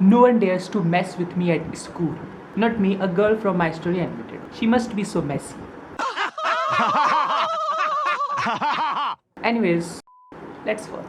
No one dares to mess with me at school. Not me, a girl from my story admitted. She must be so messy. Anyways, let's watch.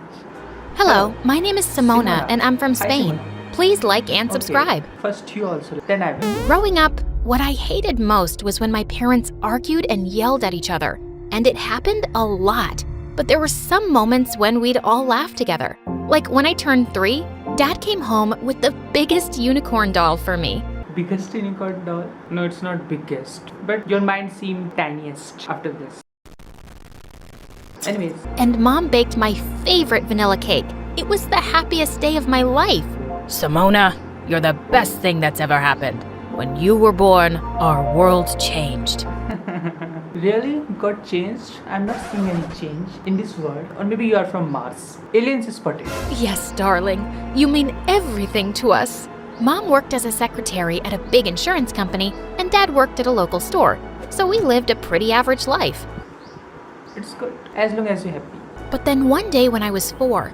Hello, my name is Simona, Simona. and I'm from Hi, Spain. Simona. Please like and subscribe. Okay, first you also, then I will. Growing up, what I hated most was when my parents argued and yelled at each other. And it happened a lot. But there were some moments when we'd all laugh together. Like when I turned 3, Dad came home with the biggest unicorn doll for me. Biggest unicorn doll? No, it's not biggest. But your mind seemed tiniest after this. Anyways. And Mom baked my favorite vanilla cake. It was the happiest day of my life. Simona, you're the best thing that's ever happened. When you were born, our world changed. Really? Got changed? I'm not seeing any change in this world. Or maybe you are from Mars. Aliens is spotted. Yes, darling. You mean everything to us. Mom worked as a secretary at a big insurance company, and Dad worked at a local store. So we lived a pretty average life. It's good. As long as you're happy. But then one day when I was 4,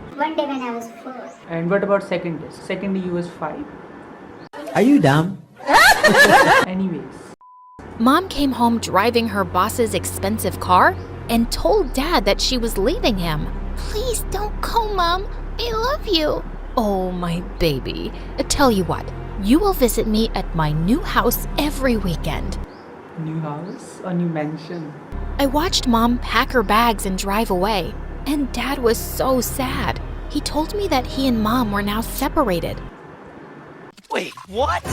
And what about second day? Second day you was 5? Are you dumb? Anyways. Mom came home driving her boss's expensive car and told Dad that she was leaving him. Please don't go, Mom. I love you. Oh, my baby. Tell you what, you will visit me at my new house every weekend. New house or new mansion? I watched Mom pack her bags and drive away, and Dad was so sad. He told me that he and Mom were now separated. Wait, what?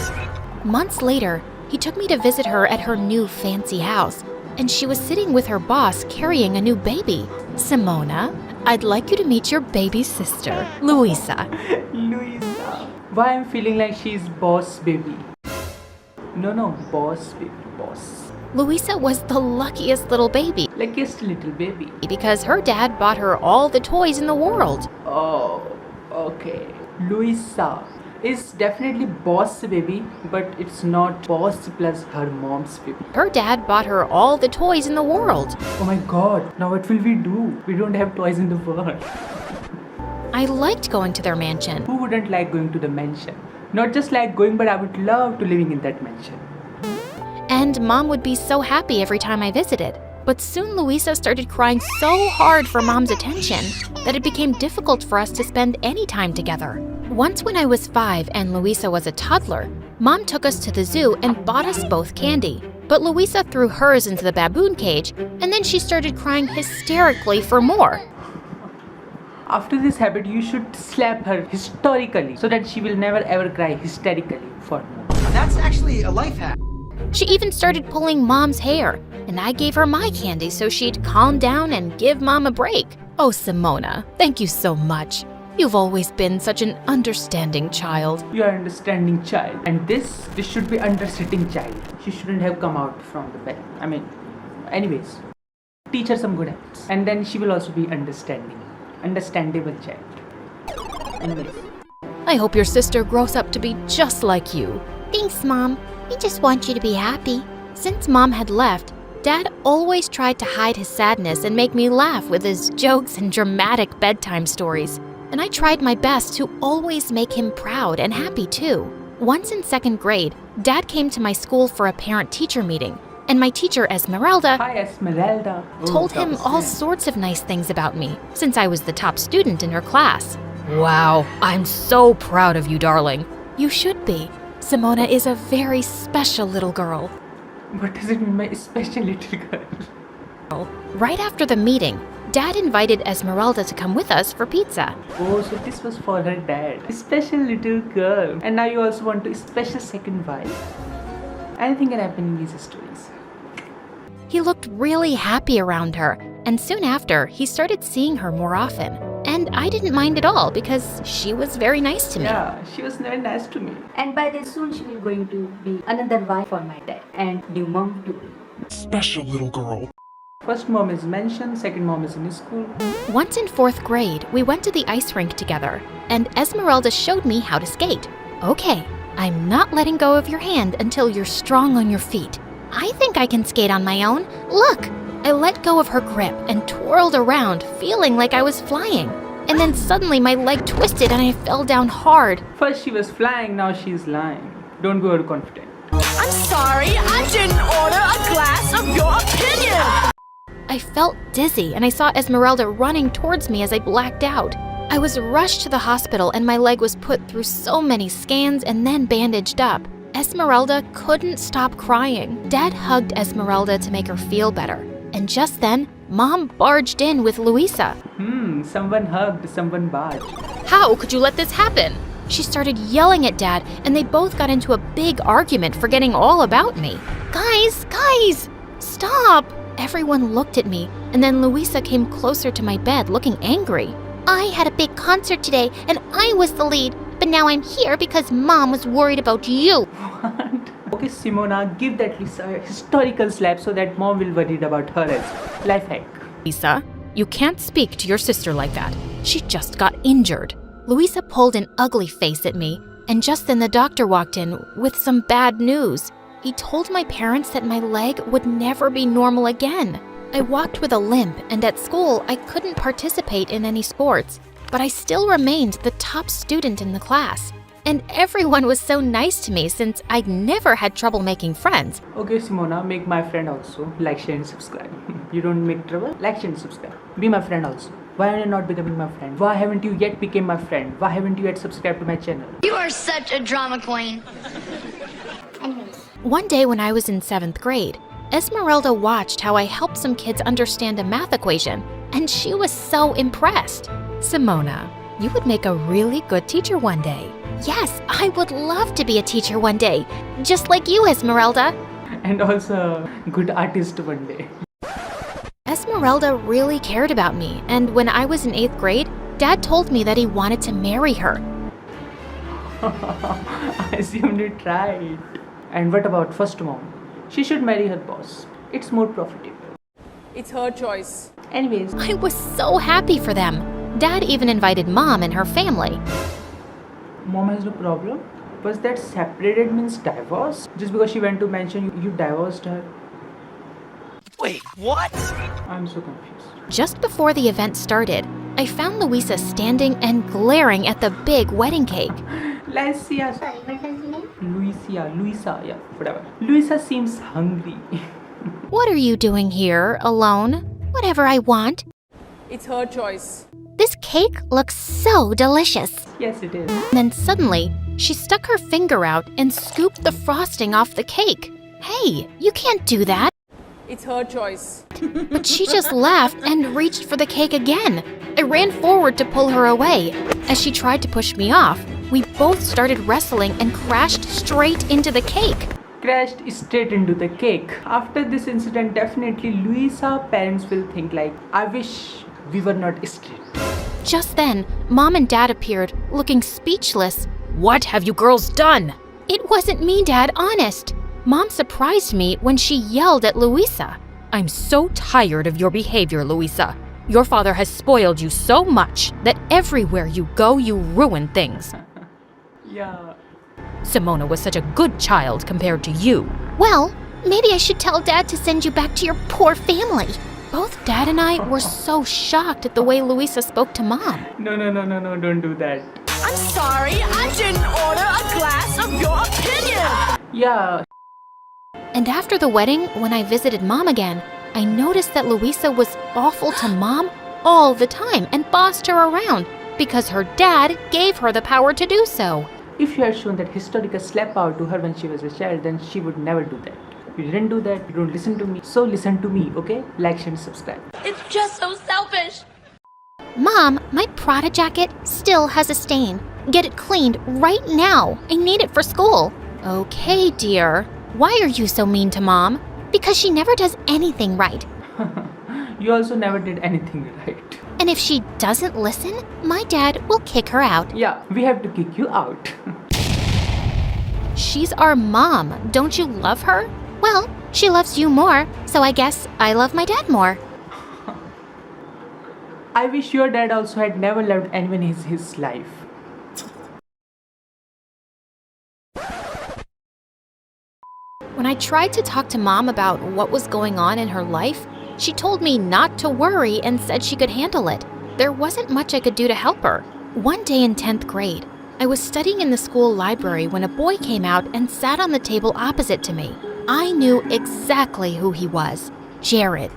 Months later, he took me to visit her at her new fancy house, and she was sitting with her boss carrying a new baby. Simona, I'd like you to meet your baby sister, Luisa. Luisa. Why I'm feeling like she's boss baby? No, boss baby, boss. Luisa was the luckiest little baby Luckiest little baby. because her dad bought her all the toys in the world. Oh, okay. Luisa is definitely boss baby, but it's not boss plus her mom's baby. Her dad bought her all the toys in the world. Oh my god, now what will we do? We don't have toys in the world. I liked going to their mansion. Who wouldn't like going to the mansion? Not just like going, but I would love to living in that mansion. And Mom would be so happy every time I visited. But soon Luisa started crying so hard for Mom's attention that it became difficult for us to spend any time together. Once when I was 5 and Luisa was a toddler, Mom took us to the zoo and bought us both candy. But Luisa threw hers into the baboon cage, and then she started crying hysterically for more. After this habit, you should slap her historically so that she will never ever cry hysterically for more. That's actually a life hack. She even started pulling Mom's hair, and I gave her my candy so she'd calm down and give Mom a break. Oh, Simona, thank you so much. You've always been such an understanding child. You are understanding child, and this should be understanding child. She shouldn't have come out from the bed. Anyways, teach her some good habits, and then she will also be understandable child. Anyways. I hope your sister grows up to be just like you. Thanks, Mom. We just want you to be happy. Since Mom had left, Dad always tried to hide his sadness and make me laugh with his jokes and dramatic bedtime stories. And I tried my best to always make him proud and happy too. Once in 2nd grade, Dad came to my school for a parent-teacher meeting, and my teacher, Esmeralda, Hi, Esmeralda. told him all sorts of nice things about me, since I was the top student in her class. Wow, I'm so proud of you, darling. You should be. Simona is a very special little girl. What does it mean, my special little girl? Right after the meeting, Dad invited Esmeralda to come with us for pizza. Oh, so this was for her dad. Special little girl. And now you also want to special second wife? Anything can happen in these stories. He looked really happy around her, and soon after, he started seeing her more often. And I didn't mind at all because she was very nice to me. Yeah, she was very nice to me. And by this soon she will going to be another wife for my dad and new mom too. Special little girl. First mom is mentioned, second mom is in school. Once in 4th grade, we went to the ice rink together, and Esmeralda showed me how to skate. Okay, I'm not letting go of your hand until you're strong on your feet. I think I can skate on my own. Look! I let go of her grip and twirled around, feeling like I was flying. and then suddenly my leg twisted and I fell down hard. First she was flying, now she's lying. Don't go overconfident. I'm sorry, I didn't order a glass of your opinion! I felt dizzy and I saw Esmeralda running towards me as I blacked out. I was rushed to the hospital and my leg was put through so many scans and then bandaged up. Esmeralda couldn't stop crying. Dad hugged Esmeralda to make her feel better. And just then, Mom barged in with Luisa. Someone hugged, someone barged. How could you let this happen? She started yelling at Dad and they both got into a big argument, forgetting all about me. Guys, stop! Everyone looked at me, and then Luisa came closer to my bed looking angry. I had a big concert today, and I was the lead, but now I'm here because Mom was worried about you. What? Okay, Simona, give that Lisa a historical slap so that Mom will worry about her as well. Life hack. Lisa, you can't speak to your sister like that. She just got injured. Luisa pulled an ugly face at me, and just then the doctor walked in with some bad news. He told my parents that my leg would never be normal again. I walked with a limp, and at school I couldn't participate in any sports, but I still remained the top student in the class. And everyone was so nice to me since I'd never had trouble making friends. Okay, Simona, make my friend also. Like, share, and subscribe. You don't make trouble? Like, share, and subscribe. Be my friend also. Why are you not becoming my friend? Why haven't you yet become my friend? Why haven't you yet subscribed to my channel? You are such a drama queen. One day when I was in 7th grade, Esmeralda watched how I helped some kids understand a math equation, and she was so impressed. Simona, you would make a really good teacher one day. Yes, I would love to be a teacher one day, just like you, Esmeralda. And also a good artist one day. Esmeralda really cared about me, and when I was in 8th grade, Dad told me that he wanted to marry her. I assumed you tried. And what about first mom? She should marry her boss. It's more profitable. It's her choice. Anyways, I was so happy for them. Dad even invited Mom and her family. Mom has no problem. Was that separated means divorce? Just because she went to mention you divorced her? Wait, what? I'm so confused. Just before the event started, I found Luisa standing and glaring at the big wedding cake. Luisa, yeah, whatever. Luisa seems hungry. What are you doing here, alone? Whatever I want. It's her choice. This cake looks so delicious. Yes, it is. Then suddenly, she stuck her finger out and scooped the frosting off the cake. Hey, you can't do that. It's her choice. But she just laughed and reached for the cake again. I ran forward to pull her away. As she tried to push me off, we both started wrestling and crashed straight into the cake. Crashed straight into the cake. After this incident, definitely Luisa's parents will think like, I wish we were not straight. Just then, Mom and Dad appeared, looking speechless. What have you girls done? It wasn't me, Dad, honest. Mom surprised me when she yelled at Luisa. I'm so tired of your behavior, Luisa. Your father has spoiled you so much that everywhere you go, you ruin things. Yeah. Simona was such a good child compared to you. Well, maybe I should tell Dad to send you back to your poor family. Both Dad and I were so shocked at the way Luisa spoke to Mom. No, don't do that. I'm sorry, I didn't order a glass of your opinion. Yeah. And after the wedding, when I visited Mom again, I noticed that Luisa was awful to Mom all the time and bossed her around because her dad gave her the power to do so. If you had shown that historical slap out to her when she was a child, then she would never do that. You didn't do that, you don't listen to me. So listen to me, okay? Like, share, and subscribe. It's just so selfish. Mom, my Prada jacket still has a stain. Get it cleaned right now. I need it for school. Okay, dear. Why are you so mean to Mom? Because she never does anything right. You also never did anything right. And if she doesn't listen, my dad will kick her out. Yeah, we have to kick you out. She's our mom. Don't you love her? Well, she loves you more, so I guess I love my dad more. I wish your dad also had never loved anyone in his life. When I tried to talk to Mom about what was going on in her life, she told me not to worry and said she could handle it. there wasn't much I could do to help her. One day in 10th grade, I was studying in the school library when a boy came out and sat on the table opposite to me. I knew exactly who he was. Jared.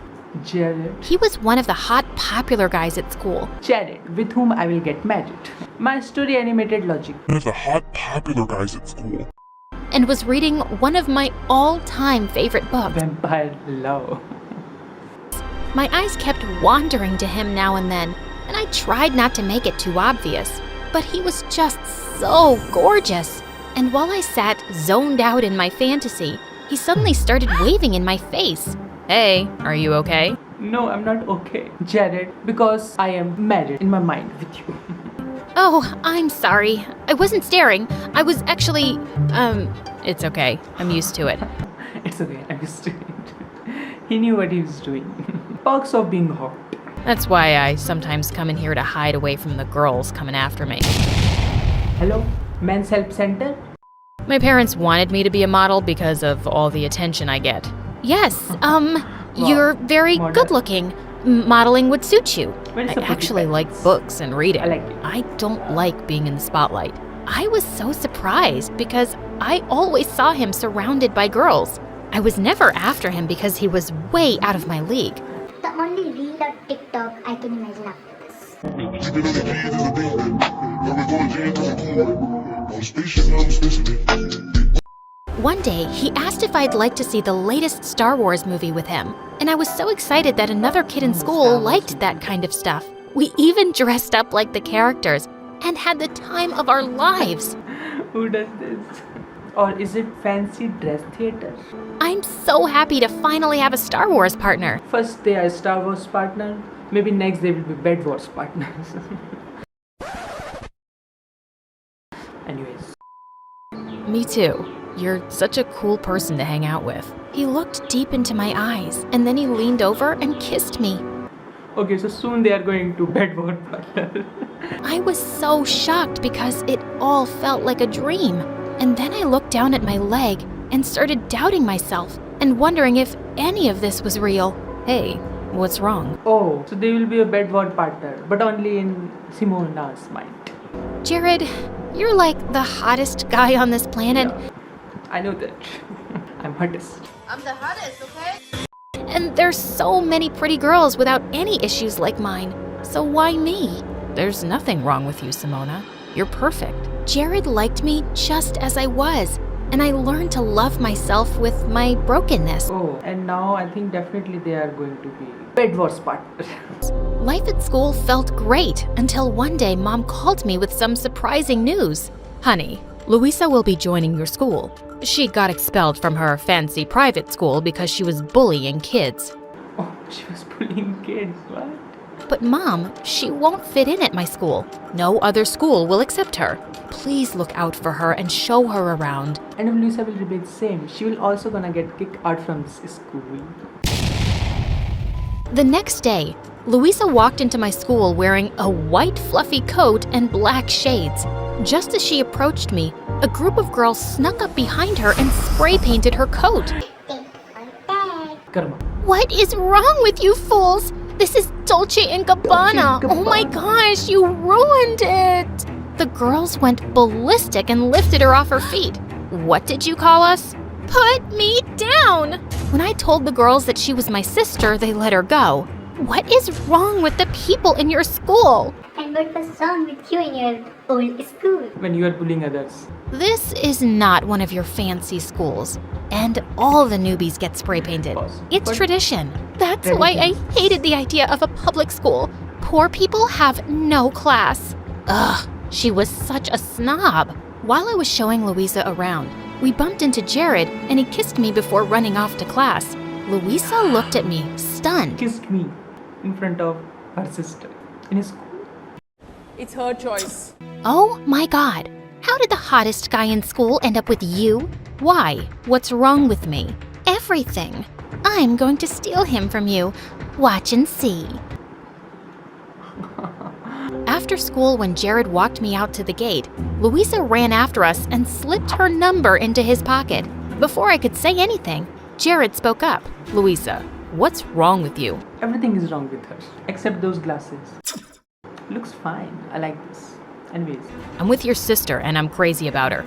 Jared. He was one of the hot, popular guys at school. Jared, with whom I will get married. My story animated logic. One of the hot, popular guys at school. And was reading one of my all-time favorite books. Vampire love. My eyes kept wandering to him now and then, and I tried not to make it too obvious. But he was just so gorgeous. And while I sat zoned out in my fantasy, he suddenly started waving in my face. Hey, are you okay? No, I'm not okay, Jared, because I am married in my mind with you. Oh, I'm sorry. I wasn't staring. I was actually, It's okay. I'm used to it. It's okay, I'm used to it. He knew what he was doing. Perks of being hot. That's why I sometimes come in here to hide away from the girls coming after me. Hello, Men's Help Center? My parents wanted me to be a model because of all the attention I get. yes, you're very Model. good looking. Modeling would suit you. Where's I the actually pretty like pants? books and reading. I like it. I don't like being in the spotlight. I was so surprised because I always saw him surrounded by girls. I was never after him because he was way out of my league. The only reel on TikTok I can imagine after this. Keeping on the keys is a demon. Now we're going James is a cool. On spaceship, now I'm listening. One day, he asked if I'd like to see the latest Star Wars movie with him, and I was so excited that another kid in school liked that kind of stuff. We even dressed up like the characters and had the time of our lives. Who does this? Or is it fancy dress theater? I'm so happy to finally have a Star Wars partner. First they are Star Wars partner, maybe next they will be Bed Wars partners. Anyways. Me too. You're such a cool person to hang out with. He looked deep into my eyes, and then he leaned over and kissed me. Okay, so soon they are going to Bed Wars partner. I was so shocked because it all felt like a dream. And then I looked down at my leg and started doubting myself and wondering if any of this was real. Hey, what's wrong? Oh, so they will be a Bed Wars partner, but only in Simona's mind. Jared, you're like the hottest guy on this planet. Yeah, I know that. I'm hottest. I'm the hottest, okay? And there's so many pretty girls without any issues like mine. So why me? There's nothing wrong with you, Simona. You're perfect. Jared liked me just as I was, and I learned to love myself with my brokenness. Oh, and now I think definitely they are going to be Bed Wars partner. Life at school felt great until one day Mom called me with some surprising news. Honey, Louisa will be joining your school. She got expelled from her fancy private school because she was bullying kids. Oh, she was bullying kids, what? But Mom, she won't fit in at my school. No other school will accept her. Please look out for her and show her around. And if Lisa will remain same, she will also gonna get kicked out from this school. The next day, Louisa walked into my school wearing a white fluffy coat and black shades. Just as she approached me, a group of girls snuck up behind her and spray painted her coat. Karma. What is wrong with you fools? This is Dolce & Gabbana. Dolce & Oh my Gabbana. gosh, you ruined it. The girls went ballistic and lifted her off her feet. What did you call us? Put me down! When I told the girls that she was my sister, they let her go. What is wrong with the people in your school? And what was wrong with you in your old school? When you are bullying others. This is not one of your fancy schools. And all the newbies get spray painted. Pause. It's But- tradition. That's why I hated the idea of a public school. Poor people have no class. Ugh, she was such a snob. While I was showing Louisa around, we bumped into Jared and he kissed me before running off to class. Louisa looked at me, stunned. Kissed me in front of her sister in his school. It's her choice. Oh my god, how did the hottest guy in school end up with you? Why? What's wrong with me? Everything. I'm going to steal him from you. Watch and see. After school, when Jared walked me out to the gate, Louisa ran after us and slipped her number into his pocket. Before I could say anything, Jared spoke up. Louisa, what's wrong with you? Everything is wrong with her, except those glasses. Looks fine. I like this. Anyways, I'm with your sister and I'm crazy about her.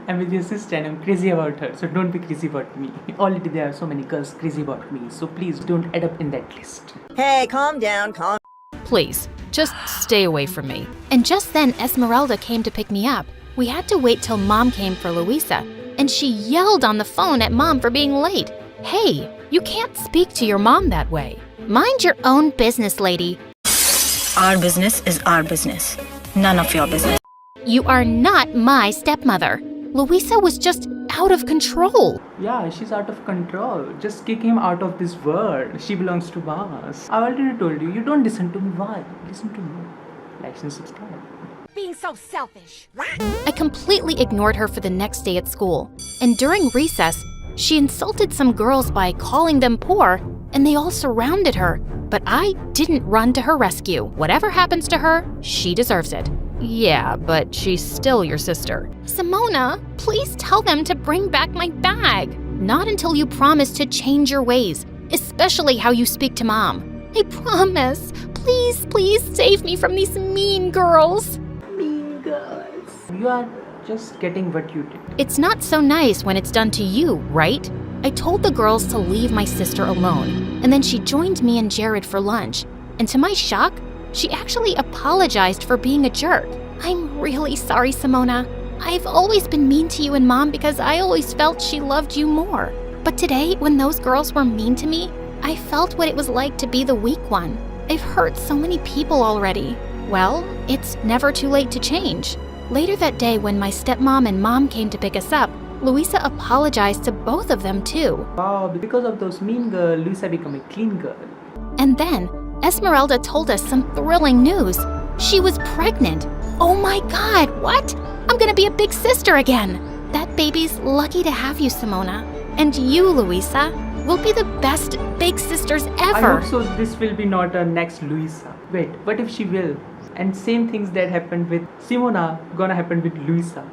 I'm with your sister and I'm crazy about her. So don't be crazy about me. Already there are so many girls crazy about me. So please don't add up in that list. Hey, calm down, calm. Please, just stay away from me. And just then, Esmeralda came to pick me up. We had to wait till Mom came for Luisa, and she yelled on the phone at Mom for being late. Hey, you can't speak to your mom that way. Mind your own business, lady. Our business is our business. None of your business. You are not my stepmother. Luisa was just out of control. Yeah, she's out of control. Just kick him out of this world. She belongs to us. I already told you, you don't listen to me. Why? Listen to me. Like and subscribe. Being so selfish. I completely ignored her for the next day at school. And during recess, she insulted some girls by calling them poor, and they all surrounded her. But I didn't run to her rescue. Whatever happens to her, she deserves it. Yeah, but she's still your sister. Simona, please tell them to bring back my bag. Not until you promise to change your ways, especially how you speak to Mom. I promise. Please, please save me from these mean girls. Mean girls. You are just getting what you did. It's not so nice when it's done to you, right? I told the girls to leave my sister alone, and then she joined me and Jared for lunch. And to my shock, she actually apologized for being a jerk. I'm really sorry, Simona. I've always been mean to you and Mom because I always felt she loved you more. But today, when those girls were mean to me, I felt what it was like to be the weak one. I've hurt so many people already. Well, it's never too late to change. Later that day, when my stepmom and Mom came to pick us up, Luisa apologized to both of them too. Wow, because of those mean girls, Luisa became a clean girl. And then, Esmeralda told us some thrilling news. She was pregnant. Oh my God, what? I'm gonna be a big sister again. That baby's lucky to have you, Simona. And you, Luisa, will be the best big sisters I ever. hope so this will be not a next Luisa. Wait, what if she will? And same things that happened with Simona gonna happen with Luisa.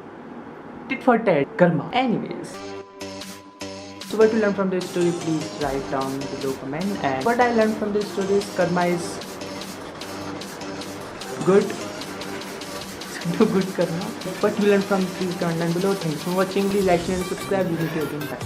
Tit for tat, karma. Anyways. So what you learned from this story, please write down below comment. And what I learned from this story is karma is good. Do good karma. What you learned from, please comment down below. Thanks for watching. Please like, share and subscribe. We will meet you again. Bye.